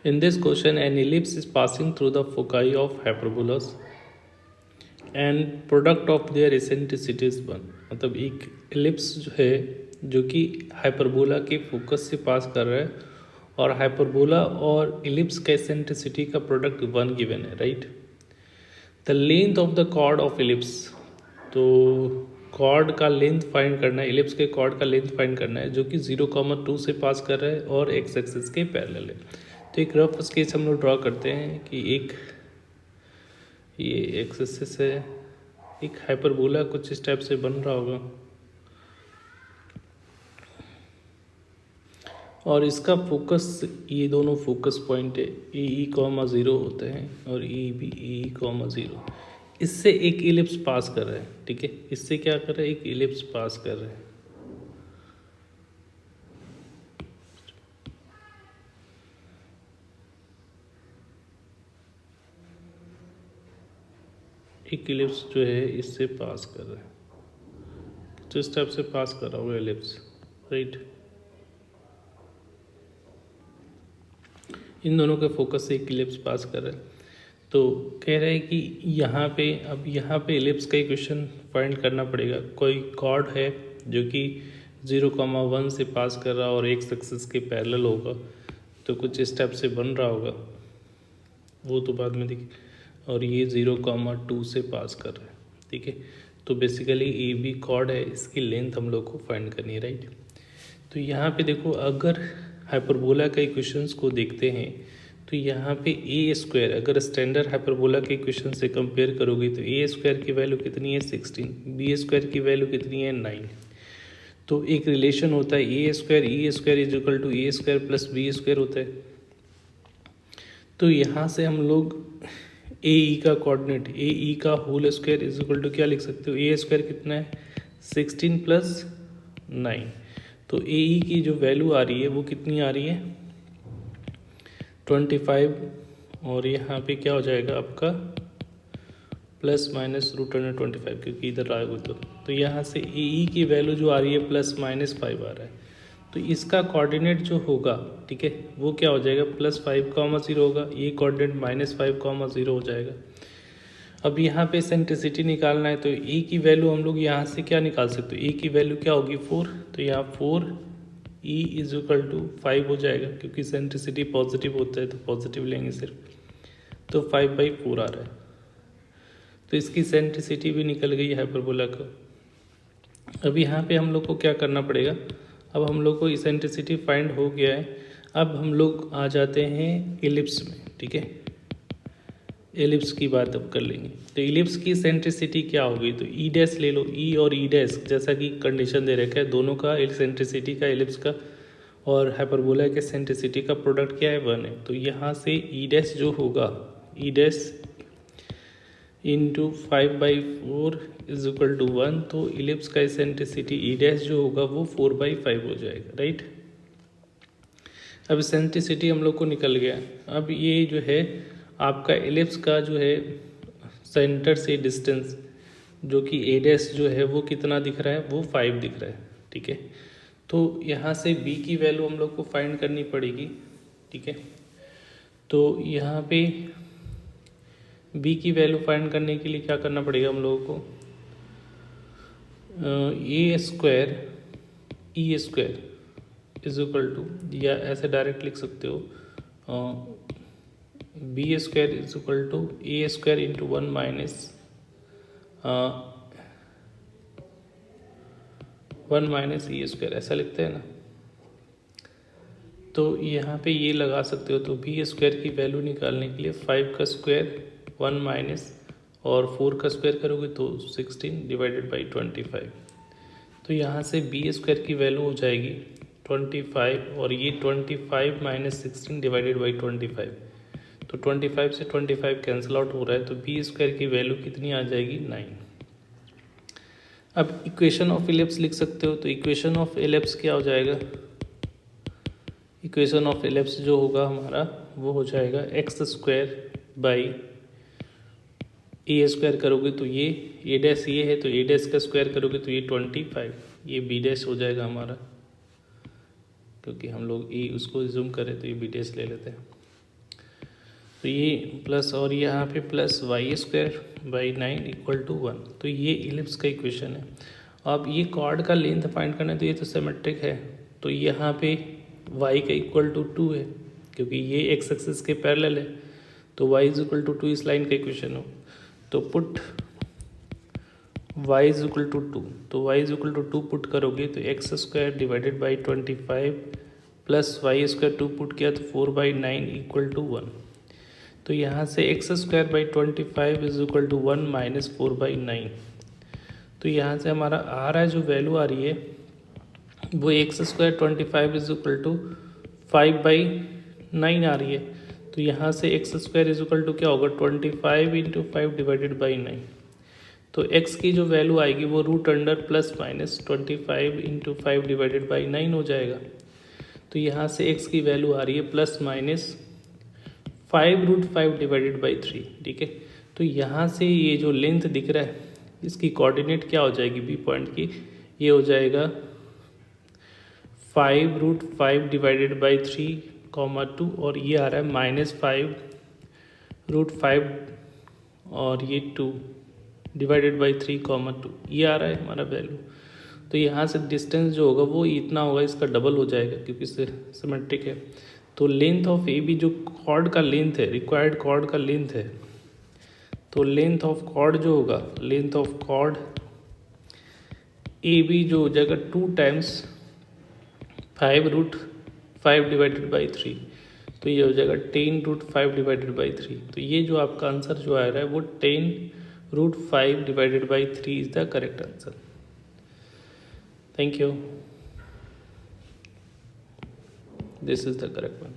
In this question, an ellipse is passing through the foci of hyperbolas and product of their eccentricity is 1. मतलब एक ellipse जो है जो कि hyperbola के फोकस से पास कर रहा है और हाइपरबोला और एलिप्स का एसेंट्रिसिटी का प्रोडक्ट 1 गिवन है, right. The length of the chord of ellipse, तो कॉर्ड का लेंथ फाइंड करना है, एलिप्स के कॉर्ड का लेंथ फाइंड करना है जो कि 0,2 से पास कर रहा है और एक्स एक्सिस के पैरेलल है. तो एक रफ स्केच हम लोग ड्रॉ करते हैं कि एक ये एक्स एक्सिस है, एक हाइपरबोला कुछ इस टाइप से बन रहा होगा और इसका फोकस, ये दोनों फोकस पॉइंट है ए ई कॉमा 0 होते हैं और ई बी ई कॉमा 0. इससे एक इलिप्स पास कर रहा है, ठीक है. इससे क्या कर रहा है, एक इलिप्स पास कर रहा है. एक इलिप्स जो है इससे पास कर रहा है, जिस टाइप से पास कर रहा होगा इलिप्स, राइट. इन दोनों के फोकस से एक इलिप्स पास कर रहा है. तो कह रहे हैं कि यहाँ पे, अब यहाँ पे इलिप्स का इक्वेशन फाइंड करना पड़ेगा. कोई कॉर्ड है जो कि 0,1 से पास कर रहा और एक एक्सिस के पैरेलल होगा, तो कुछ इस टाइप से बन रहा होगा, वो तो बाद में देखिए. और ये 0,2 से पास कर रहा है, ठीक है. तो बेसिकली ए बी कॉर्ड है, इसकी लेंथ हम लोग को फाइंड करनी है, राइट. तो यहाँ पे देखो, अगर हाइपरबोला के इक्वेशंस को देखते हैं तो यहाँ पे ए स्क्वायर, अगर स्टैंडर्ड हाइपरबोला के इक्वेशन से कंपेयर करोगे तो ए स्क्वायर की वैल्यू कितनी है 16, बी स्क्वायर की वैल्यू कितनी है 9. तो एक रिलेशन होता है A square is equal to A square plus B square होता है. तो यहाँ से हम लोग ए ई का कोऑर्डिनेट, ए ई का whole square is equal to क्या लिख सकते हो, ए स्क्वायर कितना है 16 प्लस 9. तो ए ई की जो वैल्यू आ रही है वो कितनी आ रही है 25. और यहाँ पे क्या हो जाएगा आपका प्लस माइनस √125, क्योंकि इधर आएगा तो यहाँ से ए ई की वैल्यू जो आ रही है प्लस माइनस 5 आ रहा है. तो इसका कोऑर्डिनेट जो होगा, ठीक है, वो क्या हो जाएगा +5,0 होगा, ये कोऑर्डिनेट -5,0 हो जाएगा. अब यहाँ पे सेंट्रिसिटी निकालना है तो ए की वैल्यू हम लोग यहाँ से क्या निकाल सकते हो, ए की वैल्यू क्या होगी 4. तो यहाँ 4 ई इज इक्वल टू 5 हो जाएगा, क्योंकि सेंट्रिसिटी पॉजिटिव होता है तो पॉजिटिव लेंगे सिर्फ. तो 5/4 आ रहा है. तो इसकी सेंट्रिसिटी भी निकल गई हाइपरबोला को. अब यहाँ पे हम लोग को क्या करना पड़ेगा, अब हम लोग को इसेंट्रिसिटी फाइंड हो गया है. अब हम लोग आ जाते हैं एलिप्स में, ठीक है. एलिप्स की बात अब कर लेंगे. तो एलिप्स की सेंट्रिसिटी क्या होगी, तो ई डैश ले लो, ई और ई डैश जैसा कि कंडीशन दे रखा है, दोनों का सेंट्रिसिटी का एलिप्स का और हाइपरबोला के सेंट्रिसिटी का प्रोडक्ट क्या है 1 है. तो यहाँ से ई डैश जो होगा, e dash into 5/4 is equal to 1. तो इलिप्स का एसेंट्रिसिटी ई डैश जो होगा वो 4/5 हो जाएगा, राइट. अब एसेंट्रिसिटी हम लोग को निकल गया. अब ये जो है आपका इलिप्स का जो है सेंटर से डिस्टेंस जो कि ए डैश जो है वो कितना दिख रहा है, वो 5 दिख रहा है, ठीक है. तो यहाँ से बी की वैल्यू हम लोग को फाइंड करनी पड़ेगी, ठीक है. तो यहाँ पे बी की वैल्यू फाइंड करने के लिए क्या करना पड़ेगा हम लोगों को, A square E square is equal to, या ऐसे डायरेक्ट लिख सकते हो B square is equal to A square into 1 minus E square, ऐसा लिखते हैं ना. तो यहाँ पे ये लगा सकते हो. तो बी स्क्वायर की वैल्यू निकालने के लिए 5 का स्क्वायर 1 माइनस और 4 का स्क्वायर करोगे तो 16 डिवाइडेड बाई 25. तो यहाँ से बी स्क्वायर की वैल्यू हो जाएगी 25 और ये 25 माइनस 16 डिवाइडेड बाई 25. तो 25 से 25 कैंसिल आउट हो रहा है, तो बी स्क्वायर की वैल्यू कितनी आ जाएगी 9. अब इक्वेशन ऑफ इलिप्स लिख सकते हो. तो इक्वेशन ऑफ इलिप्स क्या हो जाएगा, इक्वेशन ऑफ इलिप्स जो होगा हमारा वो हो जाएगा x square by A square करोगे तो ये ए डैश ये है, तो ए डैश का स्क्वायर करोगे तो ये 25, ये बी डैश हो जाएगा हमारा, क्योंकि हम लोग ए उसको जूम करें तो ये बी डैश ले लेते हैं. तो ये प्लस और यहाँ पे plus y square by 9 equal to 1। तो ये इलिप्स का इक्वेशन है। अब ये कॉर्ड का लेंथ फाइंड करना है, तो ये तो सिमेट्रिक है, तो यहाँ पे y का इक्वल टू 2 है क्योंकि ये एक्स एक्सिस के पैरेलल है, तो y इज इक्वल टू 2 इस लाइन का इक्वेशन हो। तो put y is equal to 2, तो y is equal to 2 put करोगे तो x square divided by 25 plus y square 2 put किया तो 4/9 इक्वल टू 1। तो यहाँ से x square by 25 is equal to 1 minus 4/9। तो यहाँ से हमारा आ रहा है, जो वैल्यू आ रही है वो x square 25 is equal to 5/9 आ रही है। तो यहाँ से x square is equal to क्या होगा, 25 इंटू 5 डिवाइडेड बाई 9। तो x की जो वैल्यू आएगी वो root under plus minus 25 into 5 divided by 9 हो जाएगा। तो यहाँ से x की वैल्यू आ रही है प्लस माइनस 5√5 डिवाइडेड बाई 3। ठीक है, तो यहाँ से ये जो लेंथ दिख रहा है इसकी कोऑर्डिनेट क्या हो जाएगी बी पॉइंट की, ये हो जाएगा 5√5 डिवाइडेड बाई 3,2 और ये आ रहा है -5√5 और ये 2 डिवाइडेड बाई 3,2 ये आ रहा है हमारा वैल्यू। तो यहाँ से डिस्टेंस जो होगा वो इतना होगा, इसका डबल हो जाएगा क्योंकि इससे सिमेट्रिक है। तो लेंथ ऑफ ए बी जो कॉर्ड का लेंथ है, रिक्वायर्ड कॉर्ड का लेंथ है, तो लेंथ ऑफ कॉर्ड जो होगा, length of chord a b जो हो जाएगा 2 टाइम्स 5√5 डिवाइडेड बाई 3, तो ये हो जाएगा 10√5 डिवाइडेड बाई 3। तो ये जो आपका आंसर जो आ रहा है वो 10√5 divided by 3 is the correct answer. Thank you, this is the correct one.